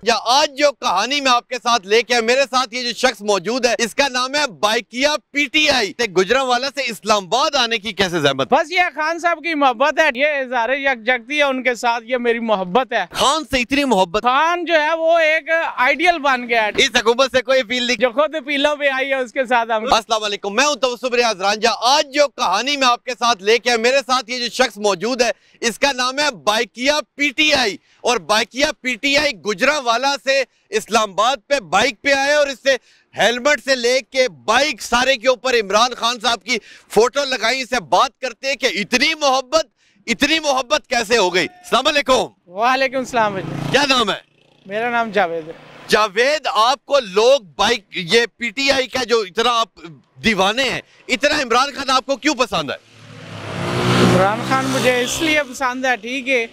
या आज जो कहानी मैं आपके साथ लेके आया, मेरे साथ ये जो शख्स मौजूद है इसका नाम है बाइकिया पीटीआई। गुजरांवाला से इस्लामाबाद आने की कैसे जहमत? बस ये खान साहब की मोहब्बत है, ये इज़हार यकजहती है उनके साथ, ये मेरी मोहब्बत है। खान से इतनी मोहब्बत? खान जो है वो एक आइडियल बन गया है। इस हुकूमत से कोई अपील नहीं, जो खुद पीलों पे आई है उसके साथ हम। अस्सलाम वालेकुम, मैं हूं तवस्सुफ रियाज रांझा। आज जो कहानी मैं आपके साथ लेके आया, मेरे साथ ये जो शख्स मौजूद है इसका नाम है बाइकिया पीटीआई। और बाइकिया पीटीआई गुजरांवाला से इस्लामाबाद पे बाइक पे आए और इससे हेलमेट से लेके बाइक सारे के ऊपर इमरान खान साहब की फोटो लगाई। इससे बात करते हैं कि इतनी मोहब्बत कैसे हो गई। अस्सलाम वालेकुम। वालेकुम सलाम। क्या नाम है? मेरा नाम जावेद है। जावेद, आपको लोग बाइक ये पीटीआई का जो इतना आप दीवाने हैं, इतना इमरान खान आपको क्यों पसंद है? इमरान खान मुझे इसलिए पसंद है, ठीक है,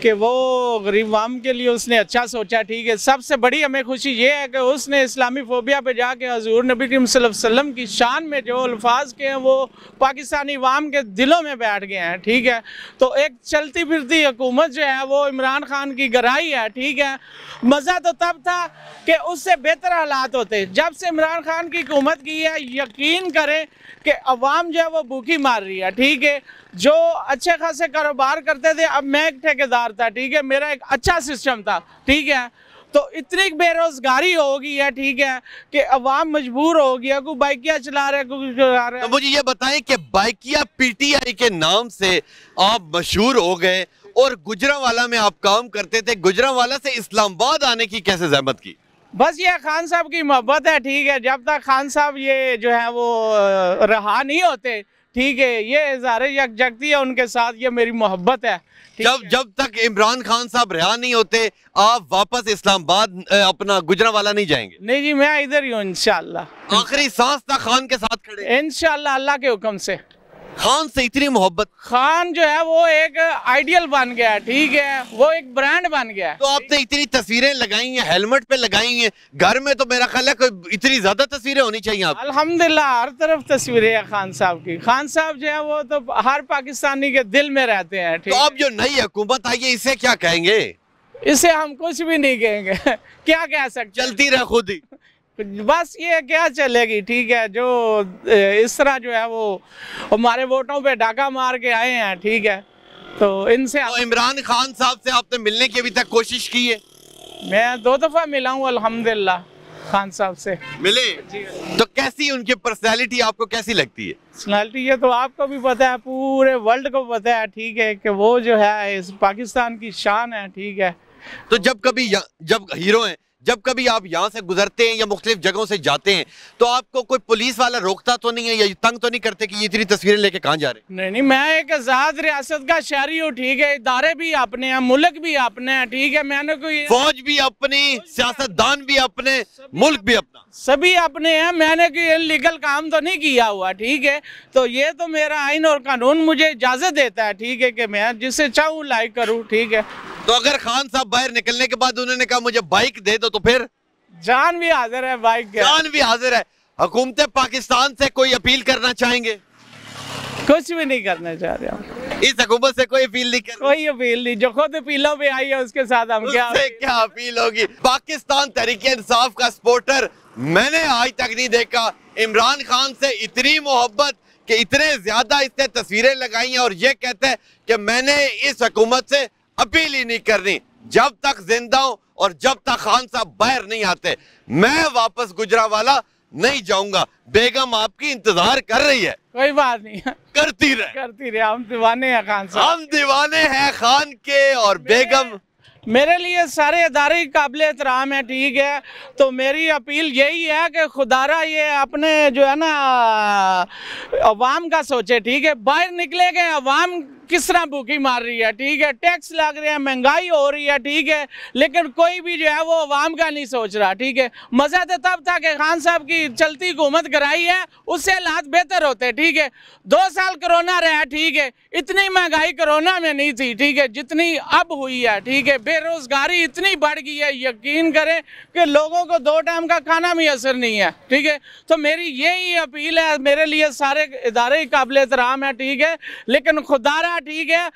कि वो गरीब आवाम के लिए उसने अच्छा सोचा, ठीक है। सबसे बड़ी हमें खुशी ये है कि उसने इस्लामी फोबिया पे जाके हजूर नबी करीम सल्लल्लाहु अलैहि वसल्लम की शान में जो अल्फाज के हैं वो पाकिस्तानी अवाम के दिलों में बैठ गए हैं, ठीक है। तो एक चलती फिरती हुकूमत जो है वो इमरान खान की गहराई है, ठीक है। मज़ा तो तब था कि उससे बेहतर हालात होते, जब से इमरान खान की हुकूमत की है यकीन करें कि अवाम जो है वो भूखी मार रही है, ठीक है। जो अच्छे खासे कारोबार करते थे, अब मैं एक ठेकेदार था, ठीक है, मेरा एक अच्छा सिस्टम था, ठीक है। तो इतनी बेरोजगारी हो गई है, ठीक है, कि अवाम मजबूर हो गया, कोई बाइकिया चला रहा है, कोई चला रहा है। तो मुझे ये बताएं कि बाइकिया पीटीआई के नाम से आप मशहूर हो गए और गुजरांवाला में आप काम करते थे, गुजरांवाला से इस्लामाबाद आने की कैसे जहमत की? बस ये खान साहब की मोहब्बत है, ठीक है। जब तक खान साहब ये जो है वो रहा नहीं होते, ठीक है, ये इज़हार यकजहती है उनके साथ, ये मेरी मोहब्बत है। जब तक इमरान खान साहब रिहा नहीं होते आप वापस इस्लामाबाद अपना गुजरांवाला नहीं जाएंगे? नहीं जी, मैं इधर ही हूँ इंशाल्लाह। आखिरी सांस तक खान के साथ खड़े इंशाल्लाह अल्लाह के हुक्म से। खान से इतनी मोहब्बत? खान जो है वो एक आइडियल बन गया, ठीक है, वो एक ब्रांड बन गया। तो आपने इतनी तस्वीरें लगाई हैं, हेलमेट पे लगाई हैं, घर में तो मेरा ख्याल है कोई इतनी ज्यादा तस्वीरें होनी चाहिए आप। अल्हम्दुलिल्लाह हर तरफ तस्वीरें हैं खान साहब की। खान साहब जो है वो तो हर पाकिस्तानी के दिल में रहते हैं, ठीक। तो अब जो नई हुकूमत आई है इसे क्या कहेंगे? इसे हम कुछ भी नहीं कहेंगे क्या कह सकते, चलती रहे खुद ही, बस ये क्या चलेगी, ठीक है। जो इस तरह जो है वो हमारे वोटों पे डाका मार के आए हैं, ठीक है, तो इनसे तो इमरान खान साहब से आपने मिलने की अभी तक कोशिश की है? मैं 2 दफ़ा मिला हूँ अल्हम्दुलिल्लाह खान साहब से। मिले? तो कैसी उनकी पर्सनैलिटी आपको कैसी लगती है? पर्सनैलिटी ये तो आपको भी पता है, पूरे वर्ल्ड को पता है, ठीक है, कि वो जो है इस पाकिस्तान की शान है, ठीक है। तो जब हीरो हैं, जब कभी आप यहाँ से गुजरते हैं या मुख्तलिफ जगहों से जाते हैं तो आपको कोई पुलिस वाला रोकता तो नहीं है या तंग तो नहीं करते कि ये इतनी तस्वीरें लेके कहाँ जा रहे हैं? नहीं, मैं एक आज़ाद रियासत का शहरी हूँ, ठीक है। इदारे भी अपने हैं, मुल्क भी अपने हैं, ठीक है। मैंने कोई फौज भी अपनी, सियासतदान भी अपने, मुल्क भी अपना, सभी अपने हैं। मैंने कोई इल्लीगल काम तो नहीं किया हुआ, ठीक है। तो ये तो मेरा आइन और कानून मुझे इजाज़त देता है, ठीक है, कि मैं जिसे चाहूँ लाइक करूँ, ठीक है। तो अगर खान साहब बाहर निकलने के बाद उन्होंने कहा मुझे बाइक दे दो तो फिर? जान भी हाजिर है, बाइक जान भी हाजिर है। हुकूमत पाकिस्तान से कोई अपील करना चाहेंगे? कुछ भी नहीं करना चाह रहे हम। इस हुकूमत से कोई अपील नहीं कर? कोई अपील नहीं, जो खुद अपीलों पे आई है उसके साथ हम क्या अपील होगी? पाकिस्तान तहरीक इंसाफ का सपोर्टर मैंने आज तक नहीं देखा। इमरान खान से इतनी मोहब्बत कि इतने ज्यादा इसने तस्वीरें लगाई हैं और ये कहते हैं कि मैंने इस हुकूमत से अपील ही नहीं करनी। जब तक जिंदा हूं और जब तक खान साहब बाहर नहीं आते मैं वापस गुजरांवाला नहीं जाऊंगा। बेगम आपकी इंतजार कर रही है। कोई बात नहीं, करती रहे, हम दीवाने हैं खान साहब, हम दीवाने हैं खान के। और बेगम मेरे लिए सारे अदारे काबिल एहतराम है, ठीक है। तो मेरी अपील यही है कि खुदारा ये अपने जो है ना अवाम का सोचे, ठीक है। बाहर निकले गए अवाम किस तरह भूखी मार रही है, ठीक है, टैक्स लग रहे हैं, महंगाई हो रही है, ठीक है, लेकिन कोई भी जो है वो अवाम का नहीं सोच रहा, ठीक है। मज़ा तो तब था कि खान साहब की चलती हुकूमत कराई है, उससे हालात बेहतर होते, ठीक है। 2 साल कोरोना रहा, ठीक है, इतनी महंगाई कोरोना में नहीं थी, ठीक है, जितनी अब हुई है, ठीक है। बेरोजगारी इतनी बढ़ गई है, यकीन करें कि लोगों को 2 टाइम का खाना भी असर नहीं है, ठीक है। तो मेरी यही अपील है, मेरे लिए सारे इदारे काबिल एहतराम है, ठीक है, लेकिन खुदारा, ठीक है,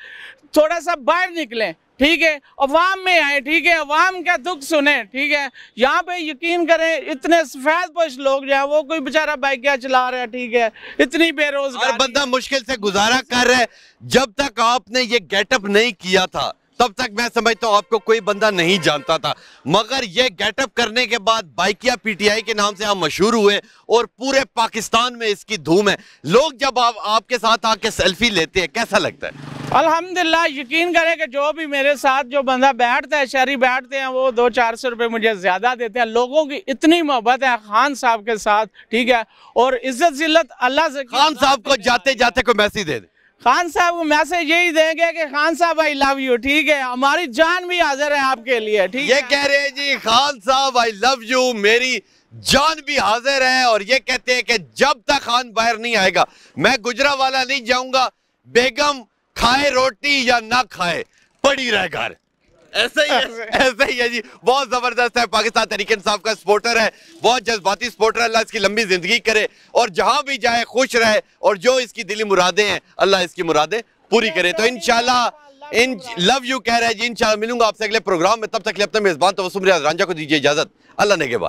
थोड़ा सा बाहर निकलें, ठीक है, अवाम में आए, ठीक है, अवाम का दुख सुने, ठीक है। यहाँ पे यकीन करें इतने सफेद पोश लोग जो है वो कोई बेचारा बाइकिया चला रहा है, ठीक है, इतनी बेरोजगार बंदा मुश्किल से गुजारा कर रहा है। जब तक आपने ये गेटअप नहीं किया था तब तक मैं समझता हूँ आपको कोई बंदा नहीं जानता था, मगर ये गेटअप करने के बाद बाइकिया पीटीआई के नाम से आप मशहूर हुए और पूरे पाकिस्तान में इसकी धूम है। लोग जब आपके साथ आके सेल्फी लेते हैं कैसा लगता है? अल्हम्दुलिल्लाह, यकीन करें कि जो भी मेरे साथ जो बंदा बैठता है, शहरी बैठते हैं, वो 200-400 रुपये मुझे ज़्यादा देते हैं। लोगों की इतनी मोहब्बत है खान साहब के साथ, ठीक है, और इज्जत जिल्लत अल्लाह से। खान साहब को जाते जाते कोई मैसेज दे दे। खान साहब को मैसेज यही देंगे कि खान साहब आई लव यू, ठीक है, हमारी जान भी हाजिर है आपके लिए, ठीक है। ये कह रहे हैं जी खान साहब आई लव यू, मेरी जान भी हाजिर है, और ये कहते हैं कि जब तक खान बाहर नहीं आएगा मैं गुजरावाला नहीं जाऊंगा, बेगम खाए रोटी या ना खाए पड़ी रहे घर। ऐसा ही है, ऐसा ही है जी। बहुत जबरदस्त है, पाकिस्तान तहरीक इंसाफ का सपोर्टर है, बहुत जज्बाती सपोर्टर है। अल्लाह इसकी लंबी जिंदगी करे और जहां भी जाए खुश रहे, और जो इसकी दिली मुरादें हैं अल्लाह इसकी मुरादें पूरी करे। तो इंशाल्लाह इन लव यू कह रहे हैं जी। इंशाल्लाह मिलूंगा आपसे अगले प्रोग्राम में, तब तक के लिए अपने मेजबान तबस्सुम रियाज रांझा को दीजिए इजाजत। अल्लाह ने के बाद।